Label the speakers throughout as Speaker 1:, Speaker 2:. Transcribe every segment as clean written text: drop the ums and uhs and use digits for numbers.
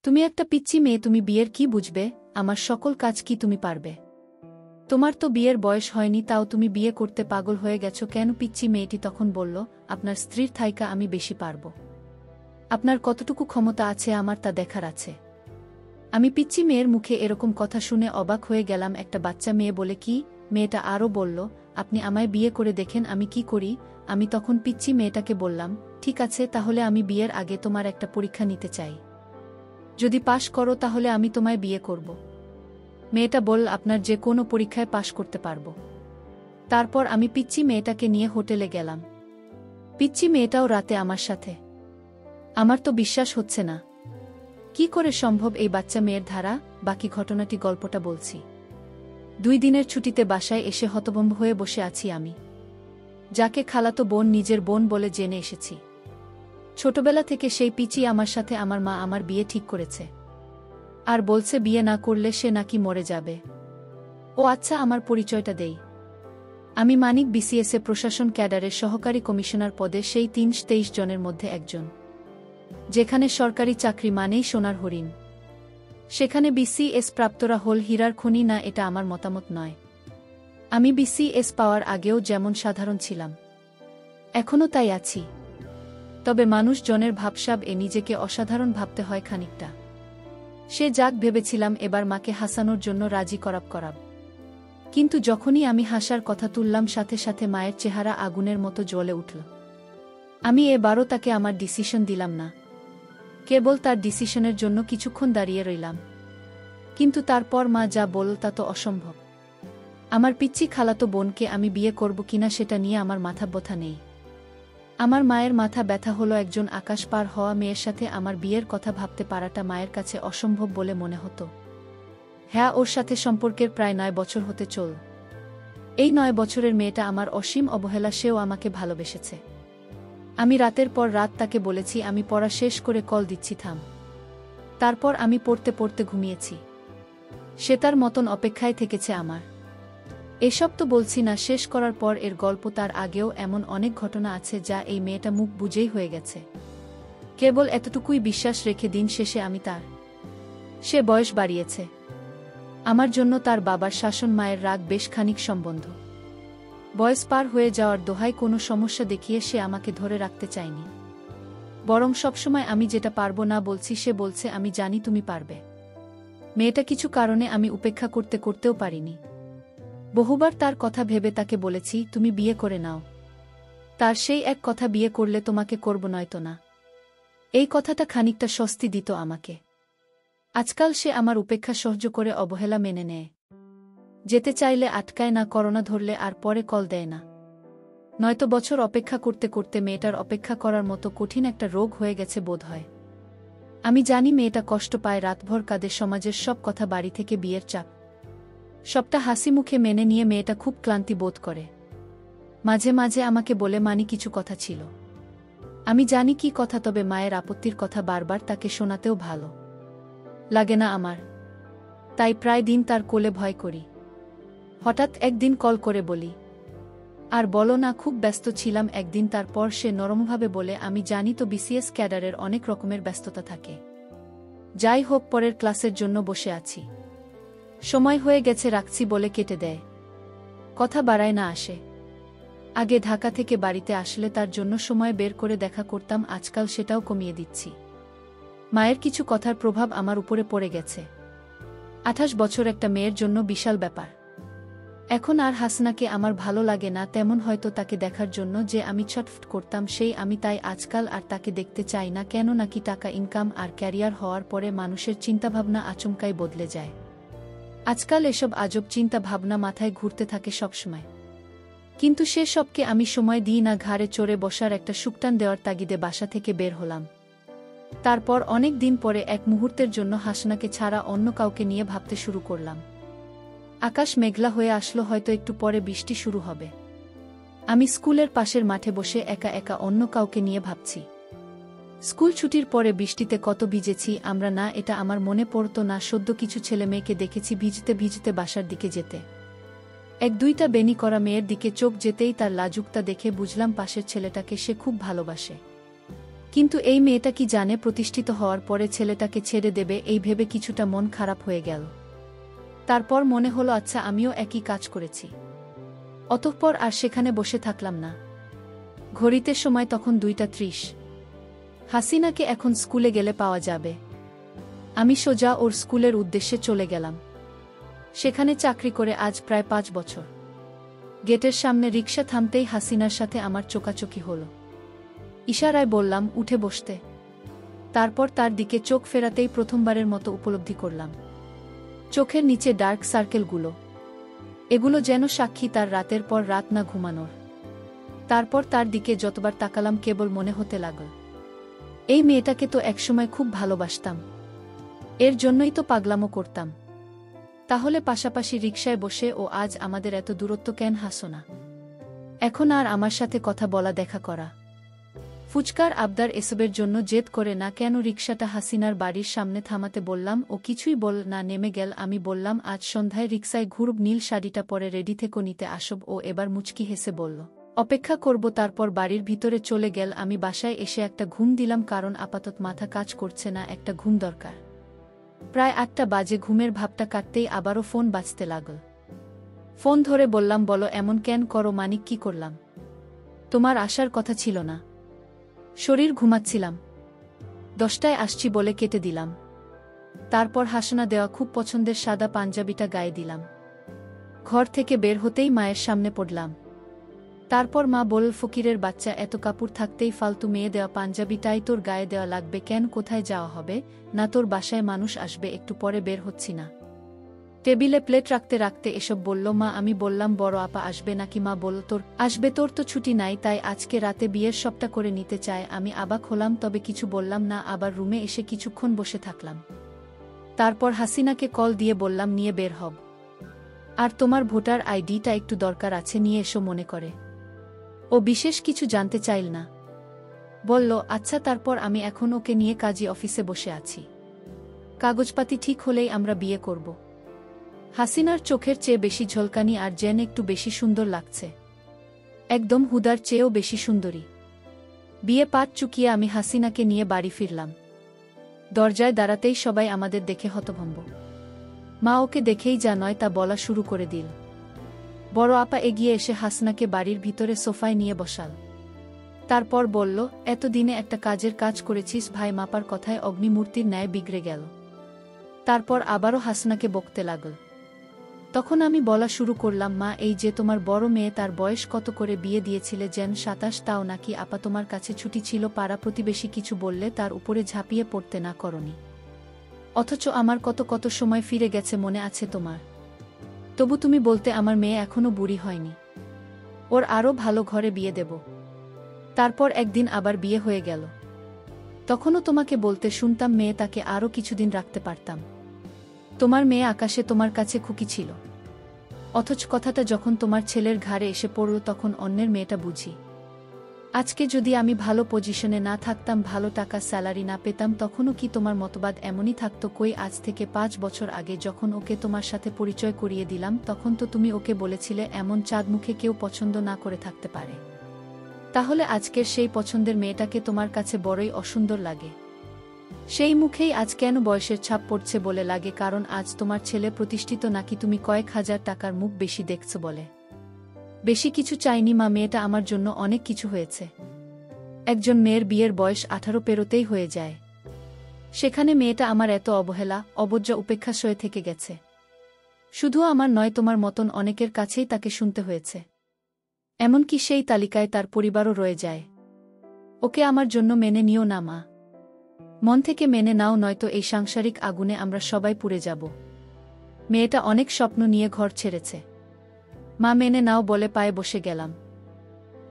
Speaker 1: তুমি একটা পিচ্চি মেয়ে, তুমি বিয়ের কি বুঝবে? আমার সকল কাজ কি তুমি পারবে? তোমার তো বিয়ের বয়স হয়নি, তাও তুমি বিয়ে করতে পাগল হয়ে গেছো কেন? পিচ্চি মেয়েটি তখন বলল, আপনার স্ত্রীর থাইকা আমি বেশি পারব। আপনার কতটুকু ক্ষমতা আছে আমার তা দেখার আছে। আমি পিচ্চি মেয়ের মুখে এরকম কথা শুনে অবাক হয়ে গেলাম। একটা বাচ্চা মেয়ে বলে কি? মেয়েটা আরও বলল, আপনি আমায় বিয়ে করে দেখেন আমি কি করি। আমি তখন পিচ্চি মেয়েটাকে বললাম, ঠিক আছে, তাহলে আমি বিয়ের আগে তোমার একটা পরীক্ষা নিতে চাই। যদি পাশ করো তাহলে আমি তোমায় বিয়ে করব। মেয়েটা বলল, আপনার যে কোনো পরীক্ষায় পাশ করতে পারব। তারপর আমি পিচ্চি মেয়েটাকে নিয়ে হোটেলে গেলাম। পিচ্চি মেয়েটাও রাতে আমার সাথে। আমার তো বিশ্বাস হচ্ছে না, কি করে সম্ভব এই বাচ্চা মেয়ের ধারা। বাকি ঘটনাটি গল্পটা বলছি। 2 দিনের ছুটিতে বাসায় এসে হতভম্ব হয়ে বসে আছি আমি, যাকে খালাতো বোন নিজের বোন বলে জেনে এসেছি। ছোটবেলা থেকে সেই পিচি আমার সাথে আমার মা আমার বিয়ে ঠিক করেছে, আর বলছে বিয়ে না করলে সে নাকি মরে যাবে। ও আচ্ছা, আমার পরিচয়টা দেই। আমি মানিক, বিসিএসএ প্রশাসন ক্যাডারের সহকারী কমিশনার পদে সেই 23 জনের মধ্যে একজন। যেখানে সরকারি চাকরি মানেই সোনার হরিণ, সেখানে বিসিএস প্রাপ্তরা হল হীরার খনি না, এটা আমার মতামত নয়। আমি বিসিএস পাওয়ার আগেও যেমন সাধারণ ছিলাম, এখনও তাই আছি। তবে মানুষজনের ভাবসাব এ নিজেকে অসাধারণ ভাবতে হয় খানিকটা। সে যাক ভেবেছিলাম এবার মাকে হাসানোর জন্য রাজি করাব। কিন্তু যখনই আমি হাসার কথা তুললাম, সাথে সাথে মায়ের চেহারা আগুনের মতো জ্বলে উঠল। আমি এবারও তাকে আমার ডিসিশন দিলাম না, কেবল তার ডিসিশনের জন্য কিছুক্ষণ দাঁড়িয়ে রইলাম। কিন্তু তারপর মা যা বলল তা তো অসম্ভব। আমার পিচ্চি খালাতো বোনকে আমি বিয়ে করব কিনা সেটা নিয়ে আমার মাথা ব্যথা নেই। আমার মায়ের মাথা ব্যথা হলো একজন আকাশ পার হওয়া মেয়ের সাথে আমার বিয়ের কথা ভাবতে পারাটা মায়ের কাছে অসম্ভব বলে মনে হতো। হ্যাঁ, ওর সাথে সম্পর্কের প্রায় 9 বছর হতে চল। এই 9 বছরের মেয়েটা আমার অসীম অবহেলা, সেও আমাকে ভালোবেসেছে। আমি রাতের পর রাত তাকে বলেছি আমি পড়া শেষ করে কল দিচ্ছি, থাম। তারপর আমি পড়তে পড়তে ঘুমিয়েছি। সে তার মতন অপেক্ষায় থেকেছে আমার। এসব তো বলছি না শেষ করার পর এর গল্প, তার আগেও এমন অনেক ঘটনা আছে যা এই মেয়েটা মুখ বুঝেই হয়ে গেছে। কেবল এতটুকুই বিশ্বাস রেখে দিন শেষে আমি তার। সে বয়স বাড়িয়েছে। আমার জন্য তার বাবার শাসন, মায়ের রাগ, বেশ খানিক সম্বন্ধ। বয়স পার হয়ে যাওয়ার দোহায় কোনো সমস্যা দেখিয়ে সে আমাকে ধরে রাখতে চায়নি। বরং সবসময় আমি যেটা পারবো না বলছি, সে বলছে আমি জানি তুমি পারবে। মেয়েটা কিছু কারণে আমি উপেক্ষা করতে করতেও পারিনি। বহুবার তার কথা ভেবে তাকে বলেছি তুমি বিয়ে করে নাও। তার সেই এক কথা, বিয়ে করলে তোমাকে করব নয়তো না। এই কথাটা খানিকটা স্বস্তি দিত আমাকে। আজকাল সে আমার উপেক্ষা সহ্য করে অবহেলা মেনে নেয়। যেতে চাইলে আটকায় না, করোনা ধরলে আর পরে কল দেয় না। নয়তো বছর অপেক্ষা করতে করতে মেয়েটার অপেক্ষা করার মতো কঠিন একটা রোগ হয়ে গেছে বোধ হয়। আমি জানি মেয়েটা কষ্ট পায়, রাতভর কাঁদে, সমাজের সব কথা, বাড়ি থেকে বিয়ের চাপ, সবটা হাসি মুখে মেনে নিয়ে মেয়েটা খুব ক্লান্তি বোধ করে। মাঝে মাঝে আমাকে বলে, মানি কিছু কথা ছিল। আমি জানি কি কথা, তবে মায়ের আপত্তির কথা বারবার তাকে শোনাতেও ভালো লাগে না আমার। তাই প্রায় দিন তার কোলে ভয় করি। হঠাৎ একদিন কল করে বলি, আর বলো না, খুব ব্যস্ত ছিলাম একদিন। তারপর সে নরমভাবে বলে, আমি জানি তো বিসিএস ক্যাডারের অনেক রকমের ব্যস্ততা থাকে। যাই হোক, পরের ক্লাসের জন্য বসে আছি, সময় হয়ে গেছে, রাখছি বলে কেটে দেয়। কথা বাড়ায় না আসে। আগে ঢাকা থেকে বাড়িতে আসলে তার জন্য সময় বের করে দেখা করতাম, আজকাল সেটাও কমিয়ে দিচ্ছি। মায়ের কিছু কথার প্রভাব আমার উপরে পড়ে গেছে। 28 বছর একটা মেয়ের জন্য বিশাল ব্যাপার। এখন আর হাসনাকে আমার ভালো লাগে না তেমন, হয়তো তাকে দেখার জন্য যে আমি ছটফট করতাম সেই আমি, তাই আজকাল আর তাকে দেখতে চাই না। কেন নাকি টাকা ইনকাম আর ক্যারিয়ার হওয়ার পরে মানুষের চিন্তাভাবনা আচমকাই বদলে যায়। আজকাল এসব আজব চিন্তা ভাবনা মাথায় ঘুরতে থাকে সবসময়। কিন্তু সে সবকে আমি সময় দিই না। ঘাড়ে চড়ে বসার একটা সুকটান দেওয়ার তাগিদে বাসা থেকে বের হলাম। তারপর অনেক দিন পরে এক মুহূর্তের জন্য হাসনাকে ছাড়া অন্য কাউকে নিয়ে ভাবতে শুরু করলাম। আকাশ মেঘলা হয়ে আসলো, হয়তো একটু পরে বৃষ্টি শুরু হবে। আমি স্কুলের পাশের মাঠে বসে একা একা অন্য কাউকে নিয়ে ভাবছি। স্কুল ছুটির পরে বৃষ্টিতে কত ভিজেছি আমরা না, এটা আমার মনে পড়তো না। সদ্য কিছু ছেলে মেয়েকে দেখেছি ভিজতে ভিজতে বাসার দিকে যেতে। 1-2টা বেনি করা মেয়ের দিকে চোখ যেতেই তার লাজুকতা দেখে বুঝলাম পাশের ছেলেটাকে সে খুব ভালোবাসে। কিন্তু এই মেয়েটা কি জানে প্রতিষ্ঠিত হওয়ার পরে ছেলেটাকে ছেড়ে দেবে, এই ভেবে কিছুটা মন খারাপ হয়ে গেল। তারপর মনে হলো আচ্ছা আমিও একই কাজ করেছি। অতঃপর আর সেখানে বসে থাকলাম না। ঘড়িতে সময় তখন 2:30। হাসিনাকে এখন স্কুলে গেলে পাওয়া যাবে। আমি সোজা ওর স্কুলের উদ্দেশ্যে চলে গেলাম। সেখানে চাকরি করে আজ প্রায় 5 বছর। গেটের সামনে রিকশা থামতেই হাসিনার সাথে আমার চোকাচোকি হলো। ইশারায় বললাম উঠে বসতে। তারপর তার দিকে চোখ ফেরাতেই প্রথমবারের মতো উপলব্ধি করলাম চোখের নিচে ডার্ক সার্কেলগুলো। এগুলো যেন সাক্ষী তার রাতের পর রাত না ঘুমানোর। তারপর তার দিকে যতবার তাকালাম কেবল মনে হতে লাগল এই মেয়েটাকে তো একসময় খুব ভালোবাসতাম, এর জন্যই তো পাগলামো করতাম। তাহলে পাশাপাশি রিকশায় বসে ও আজ আমাদের এত দূরত্ব কেন? হাসো না এখন আর আমার সাথে কথা বলা দেখা করা। ফুচকার আবদার এসবের জন্য জেদ করে না কেন? রিকশাটা হাসিনার বাড়ির সামনে থামাতে বললাম, ও কিছুই বল না, নেমে গেল। আমি বললাম আজ সন্ধ্যায় রিকশায় ঘুরব, নীল শাড়িটা পরে রেডি থেকো, নিতে আসব। ও এবার মুচকি হেসে বলল অপেক্ষা করব। তারপর বাড়ির ভিতরে চলে গেল। আমি বাসায় এসে একটা ঘুম দিলাম, কারণ আপাতত মাথা কাজ করছে না, একটা ঘুম দরকার। প্রায় 8টা বাজে। ঘুমের ভাবটা কাটতেই আবারও ফোন বাজতে লাগল। ফোন ধরে বললাম বলো এমন কেন করো? মানিক কি করলাম? তোমার আসার কথা ছিল না, শরীর ঘুমাচ্ছিলাম। 10টায় আসছি বলে কেটে দিলাম। তারপর হাসনা দেওয়া খুব পছন্দের সাদা পাঞ্জাবিটা গায়ে দিলাম। ঘর থেকে বের হতেই মায়ের সামনে পড়লাম। তারপর মা বলল ফকিরের বাচ্চা, এত কাপড় থাকতেই ফালতু মেয়ে দেওয়া পাঞ্জাবিটাই তোর গায়ে দেওয়া লাগবে কেন? কোথায় যাওয়া হবে না? তোর বাসায় মানুষ আসবে, একটু পরে বের হচ্ছি না। টেবিলে প্লেট রাখতে রাখতে এসব বলল মা। আমি বললাম বড় আপা আসবে নাকি? মা বলল তোর আসবে, তোর তো ছুটি নাই, তাই আজকে রাতে বিয়ের সবটা করে নিতে চায়। আমি অবাক হলাম, তবে কিছু বললাম না। আবার রুমে এসে কিছুক্ষণ বসে থাকলাম। তারপর হাসিনাকে কল দিয়ে বললাম নিয়ে বের হব, আর তোমার ভোটার আইডিটা একটু দরকার আছে, নিয়ে এসো মনে করে। ও বিশেষ কিছু জানতে চাইল না, বলল আচ্ছা। তারপর আমি এখন ওকে নিয়ে কাজী অফিসে বসে আছি। কাগজপাতি ঠিক হলেই আমরা বিয়ে করব। হাসিনার চোখের চেয়ে বেশি ঝলকানি, আর যেন একটু বেশি সুন্দর লাগছে, একদম হুদার চেয়েও বেশি সুন্দরী। বিয়ে পাট চুকিয়ে আমি হাসিনাকে নিয়ে বাড়ি ফিরলাম। দরজায় দাঁড়াতেই সবাই আমাদের দেখে হতভম্ব। মা ওকে দেখেই যা নয় তা বলা শুরু করে দিল। বড় আপা এগিয়ে এসে হাসনাকে বাড়ির ভিতরে সোফায় নিয়ে বসাল। তারপর বলল এতদিনে একটা কাজের কাজ করেছিস ভাই। মাপার কথায় অগ্নিমূর্তির ন্যায় বিগড়ে গেল। তারপর আবারও হাসনাকে বকতে লাগল। তখন আমি বলা শুরু করলাম মা, এই যে তোমার বড় মেয়ে, তার বয়স কত করে বিয়ে দিয়েছিলে? যেন 27, তাও নাকি আপা তোমার কাছে ছুটি ছিল? পাড়া প্রতিবেশী কিছু বললে তার উপরে ঝাঁপিয়ে পড়তে না করনি? অথচ আমার কত কত সময় ফিরে গেছে, মনে আছে তোমার? তবু তুমি বলতে আমার মেয়ে এখনো বুড়ি হয়নি, ওর আরও ভালো ঘরে বিয়ে দেব। তারপর একদিন আবার বিয়ে হয়ে গেল। তখনও তোমাকে বলতে শুনতাম মেয়ে তাকে আরও কিছুদিন রাখতে পারতাম। তোমার মেয়ে আকাশে তোমার কাছে খুকি ছিল। অথচ কথাটা যখন তোমার ছেলের ঘাড়ে এসে পড়ল তখন অন্যের মেয়েটা বুঝি। আজকে যদি আমি ভালো পজিশনে না থাকতাম, ভালো টাকা স্যালারি না পেতাম, তখনও কি তোমার মতবাদ এমনই থাকতো? কই, আজ থেকে 5 বছর আগে যখন ওকে তোমার সাথে পরিচয় করিয়ে দিলাম, তখন তো তুমি ওকে বলেছিলে এমন চাঁদ মুখে কেউ পছন্দ না করে থাকতে পারে। তাহলে আজকের সেই পছন্দের মেয়েটাকে তোমার কাছে বড়ই অসুন্দর লাগে। সেই মুখেই আজ কেন বয়সের ছাপ পড়ছে বলে লাগে? কারণ আজ তোমার ছেলে প্রতিষ্ঠিত, নাকি তুমি কয়েক হাজার টাকার মুখ বেশি দেখছো বলে? বেশি কিছু চাইনি মা, মেয়েটা আমার জন্য অনেক কিছু হয়েছে। একজন মেয়ের বিয়ের বয়স 18 পেরোতেই হয়ে যায়, সেখানে মেয়েটা আমার এত অবহেলা, অবজ্ঞা, উপেক্ষা সয়ে থেকে গেছে। শুধু আমার নয়, তোমার মতন অনেকের কাছেই তাকে শুনতে হয়েছে। এমনকি সেই তালিকায় তার পরিবারও রয়ে যায়। ওকে আমার জন্য মেনে নিও না মা, মন থেকে মেনে নাও, নয়তো এই সাংসারিক আগুনে আমরা সবাই পুড়ে যাব। মেয়েটা অনেক স্বপ্ন নিয়ে ঘর ছেড়েছে। মা মেনে নাও বলে পায়ে বসে গেলাম।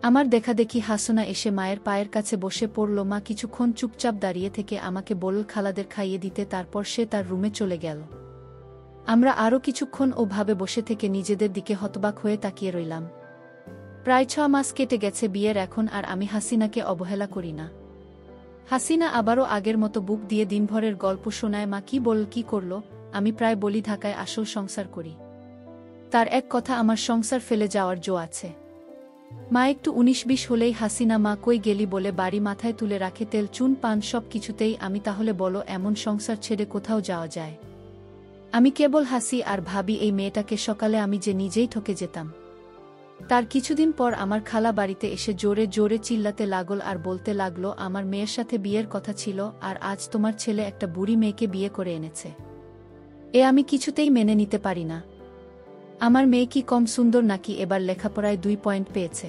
Speaker 1: আমার দেখাদেখি হাসনা এসে মায়ের পায়ের কাছে বসে পড়ল। মা কিছুক্ষণ চুপচাপ দাঁড়িয়ে থেকে আমাকে বলল খালাদের খাইয়ে দিতে, তারপর সে তার রুমে চলে গেল। আমরা আরও কিছুক্ষণ ওভাবে বসে থেকে নিজেদের দিকে হতবাক হয়ে তাকিয়ে রইলাম। প্রায় 6 মাস কেটে গেছে বিয়ের এখন, আর আমি হাসিনাকে অবহেলা করি না। হাসিনা আবারও আগের মতো বুক দিয়ে দিনভরের গল্প শোনায়। মা কি বল, কি করল? আমি প্রায় বলি ঢাকায় আসল সংসার করি। তার এক কথা, আমার সংসার ফেলে যাওয়ার জো আছে। মা একটু ১৯-২০ হলেই হাসিনা মা কই গেলি বলে বাড়ি মাথায় তুলে রাখে, তেল চুন পান সব কিছুতেই আমি। তাহলে বলো, এমন সংসার ছেড়ে কোথাও যাওয়া যায়? আমি কেবল হাসি আর ভাবি এই মেয়েটাকে। সকালে আমি যে নিজেই ঠকে যেতাম। তার কিছুদিন পর আমার খালা বাড়িতে এসে জোরে জোরে চিল্লাতে লাগল আর বলতে লাগলো, আমার মেয়ের সাথে বিয়ের কথা ছিল, আর আজ তোমার ছেলে একটা বুড়ি মেয়েকে বিয়ে করে এনেছে। এ আমি কিছুতেই মেনে নিতে পারি না। আমার মেয়ে কি কম সুন্দর নাকি? এবার লেখাপড়ায় 2 পয়েন্ট পেয়েছে,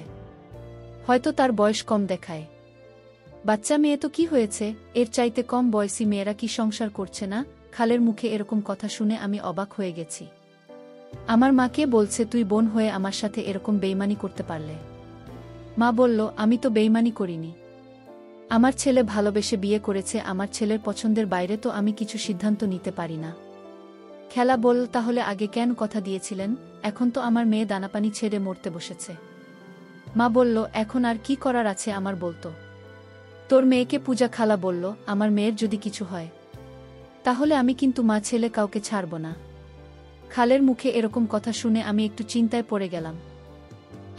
Speaker 1: হয়তো তার বয়স কম দেখায়। বাচ্চা মেয়ে তো কি হয়েছে, এর চাইতে কম বয়সী মেয়েরা কি সংসার করছে না? খালের মুখে এরকম কথা শুনে আমি অবাক হয়ে গেছি। আমার মাকে বলছে, তুই বোন হয়ে আমার সাথে এরকম বেইমানি করতে পারলে? মা বলল, আমি তো বেইমানি করিনি। আমার ছেলে ভালোবেসে বিয়ে করেছে, আমার ছেলের পছন্দের বাইরে তো আমি কিছু সিদ্ধান্ত নিতে পারি না। খেলা বল, তাহলে আগে কেন কথা দিয়েছিলেন? এখন তো আমার মেয়ে দানাপানি ছেড়ে মরতে বসেছে। মা বলল, এখন আর কি করার আছে আমার বলতো? তোর মেয়েকে পূজা খালা বলল, আমার মেয়ের যদি কিছু হয় তাহলে আমি কিন্তু মা ছেলে কাউকে ছাড়ব না। খালের মুখে এরকম কথা শুনে আমি একটু চিন্তায় পড়ে গেলাম।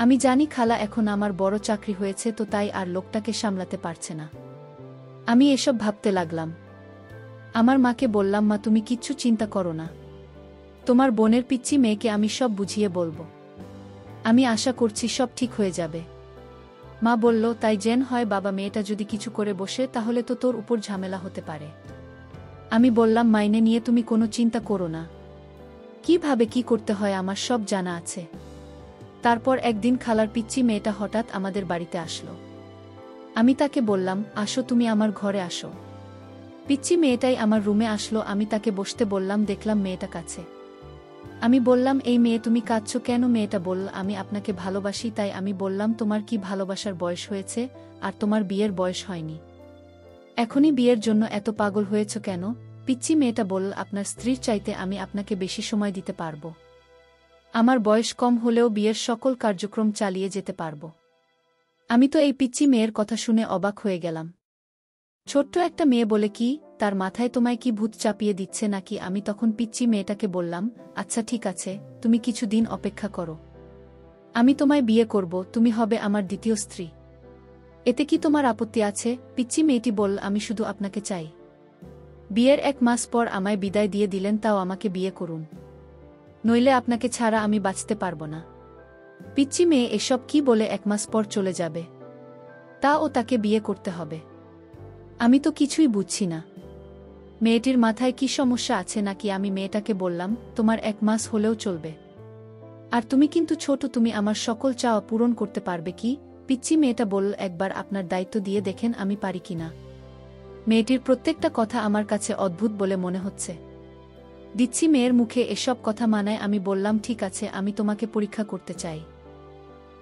Speaker 1: আমি জানি খালা এখন আমার বড় চাকরি হয়েছে, তো তাই আর লোকটাকে সামলাতে পারছে না। আমি এসব ভাবতে লাগলাম। আমার মাকে বললাম, মা তুমি কিচ্ছু চিন্তা করো না, তোমার বোনের পিচ্চি মেয়েকে আমি সব বুঝিয়ে বলবো। আমি আশা করছি সব ঠিক হয়ে যাবে। মা বলল, তাই যেন হয় বাবা, মেয়েটা যদি কিছু করে বসে তাহলে তো তোর উপর ঝামেলা হতে পারে। আমি বললাম, মাইনে নিয়ে তুমি কোনো চিন্তা করো না, কিভাবে কি করতে হয় আমার সব জানা আছে। তারপর একদিন খালার পিচ্চি মেয়েটা হঠাৎ আমাদের বাড়িতে আসলো। আমি তাকে বললাম, আসো তুমি আমার ঘরে আসো। পিচ্চি মেয়েটাই আমার রুমে আসলো। আমি তাকে বসতে বললাম, দেখলাম মেয়েটা কাছে। আমি বললাম, এই মেয়ে তুমি কাঁদছো কেন? মেয়েটা বলল, আমি আপনাকে ভালোবাসি। তাই আমি বললাম, তোমার কি ভালোবাসার বয়স হয়েছে? আর তোমার বিয়ের বয়স হয়নি, এখনই বিয়ের জন্য এত পাগল হয়েছ কেন? পিচ্চি মেয়েটা বলল, আপনার স্ত্রীর চাইতে আমি আপনাকে বেশি সময় দিতে পারব। আমার বয়স কম হলেও বিয়ের সকল কার্যক্রম চালিয়ে যেতে পারব। আমি তো এই পিচ্চি মেয়ের কথা শুনে অবাক হয়ে গেলাম। ছোট্ট একটা মেয়ে বলে কি? তার মাথায় তোমায় কি ভূত চাপিয়ে দিচ্ছে নাকি? আমি তখন পিচ্চি মেয়েটাকে বললাম, আচ্ছা ঠিক আছে, তুমি কিছুদিন অপেক্ষা করো, আমি তোমায় বিয়ে করব, তুমি হবে আমার দ্বিতীয় স্ত্রী। এতে কি তোমার আপত্তি আছে? পিচ্চি মেয়েটি বলল, আমি শুধু আপনাকে চাই। বিয়ের 1 মাস পর আমায় বিদায় দিয়ে দিলেন, তাও আমাকে বিয়ে করুন, নইলে আপনাকে ছাড়া আমি বাঁচতে পারব না। পিচ্চি মেয়ে এসব কি বলে 1 মাস পর চলে যাবে? তাও তাকে বিয়ে করতে হবে? আমি তো কিছুই বুঝছি না। মেয়েটির মাথায় কি সমস্যা আছে নাকি? আমি মেয়েটাকে বললাম, তোমার 1 মাস হলেও চলবে, আর তুমি কিন্তু ছোট, তুমি আমার সকল চাওয়া পূরণ করতে পারবে কি? পিচ্চি মেয়েটা বলল, একবার আপনার দায়িত্ব দিয়ে দেখেন আমি পারি কিনা। মেয়েটির প্রত্যেকটা কথা আমার কাছে অদ্ভুত বলে মনে হচ্ছে। দিচ্ছি মেয়ের মুখে এসব কথা মানায়। আমি বললাম, ঠিক আছে, আমি তোমাকে পরীক্ষা করতে চাই।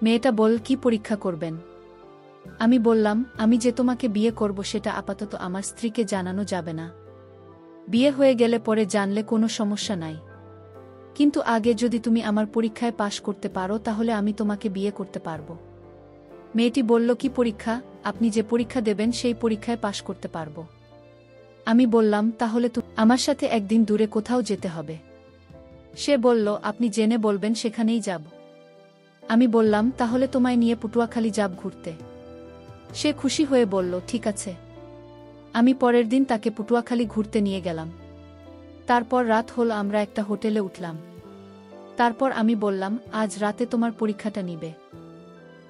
Speaker 1: মেয়েটা বল, কি পরীক্ষা করবেন? আমি বললাম, আমি যে তোমাকে বিয়ে করব সেটা আপাতত আমার স্ত্রীকে জানানো যাবে না। বিয়ে হয়ে গেলে পরে জানলে কোনো সমস্যা নাই, কিন্তু আগে যদি তুমি আমার পরীক্ষায় পাশ করতে পারো তাহলে আমি তোমাকে বিয়ে করতে পারব। মেয়েটি বলল, কি পরীক্ষা? আপনি যে পরীক্ষা দেবেন সেই পরীক্ষায় পাশ করতে পারব। আমি বললাম, তাহলে তো আমার সাথে একদিন দূরে কোথাও যেতে হবে। সে বলল, আপনি জেনে বলবেন সেখানেই যাব। আমি বললাম, তাহলে তোমায় নিয়ে পটুয়াখালী যাব ঘুরতে। সে খুশি হয়ে বলল, ঠিক আছে। আমি পরের দিন তাকে পটুয়াখালী ঘুরতে নিয়ে গেলাম। তারপর রাত হল, আমরা একটা হোটেলে উঠলাম। তারপর আমি বললাম, আজ রাতে তোমার পরীক্ষাটা নিবে।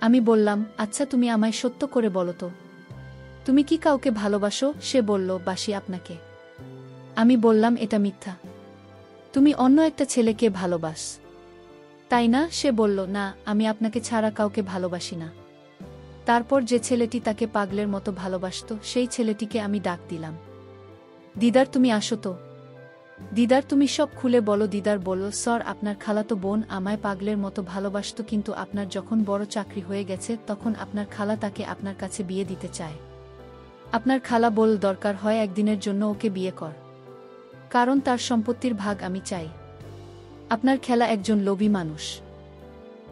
Speaker 1: আমি বললাম, আচ্ছা তুমি আমায় সত্য করে বলো তো, তুমি কি কাউকে ভালোবাসো? সে বলল, বাসি আপনাকে। আমি বললাম, এটা মিথ্যা, তুমি অন্য একটা ছেলেকে ভালোবাস, তাই না? সে বলল, না, আমি আপনাকে ছাড়া কাউকে ভালোবাসি না। তারপর যে ছেলেটি তাকে পাগলের মতো ভালোবাসত সেই ছেলেটিকে আমি ডাক দিলাম, দিদার তুমি আসো তো। দিদার তুমি সব খুলে বলো। দিদার বলল, স্যার, আপনার খালাতো বোন আমায় পাগলের মতো ভালোবাসত, কিন্তু আপনার যখন বড় চাকরি হয়ে গেছে তখন আপনার খালা তাকে আপনার কাছে বিয়ে দিতে চায়। আপনার খালা বল, দরকার হয় একদিনের জন্য ওকে বিয়ে কর, কারণ তার সম্পত্তির ভাগ আমি চাই। আপনার খেলা একজন লোভী মানুষ।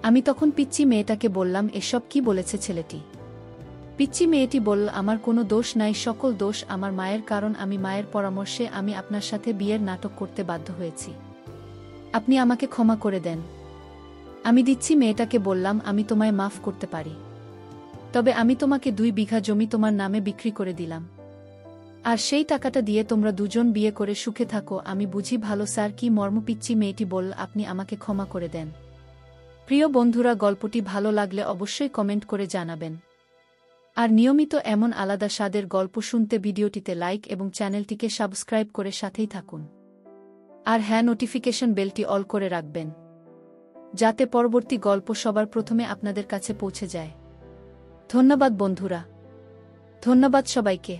Speaker 1: আমি তখন পিচ্চি মেয়েটাকে বললাম, এসব কি বলেছে ছেলেটি? পিচ্চি মেয়েটি বলল, আমার কোনো দোষ নাই, সকল দোষ আমার মায়ের, কারণ আমি মায়ের পরামর্শে আমি আপনার সাথে বিয়ের নাটক করতে বাধ্য হয়েছি। আপনি আমাকে ক্ষমা করে দেন। আমি দিচ্ছি মেয়েটাকে বললাম আমি তোমায় মাফ করতে পারি। তবে আমি তোমাকে 2 বিঘা জমি তোমার নামে বিক্রি করে দিলাম। আর সেই টাকাটা দিয়ে তোমরা দুজন বিয়ে করে সুখে থাকো। আমি বুঝি ভালো স্যার। কি মর্ম! পিচ্চি মেয়েটি বলল, আপনি আমাকে ক্ষমা করে দেন। প্রিয় বন্ধুরা, গল্পটি ভালো লাগলে অবশ্যই কমেন্ট করে জানাবেন। আর নিয়মিত এমন আলাদা স্বাদের গল্প শুনতে ভিডিওটিতে লাইক এবং চ্যানেলটিকে সাবস্ক্রাইব করে সাথেই থাকুন। আর হ্যাঁ, নোটিফিকেশন বেলটি অল করে রাখবেন, যাতে পরবর্তী গল্প সবার প্রথমে আপনাদের কাছে পৌঁছে যায়। ধন্যবাদ বন্ধুরা, ধন্যবাদ সবাইকে।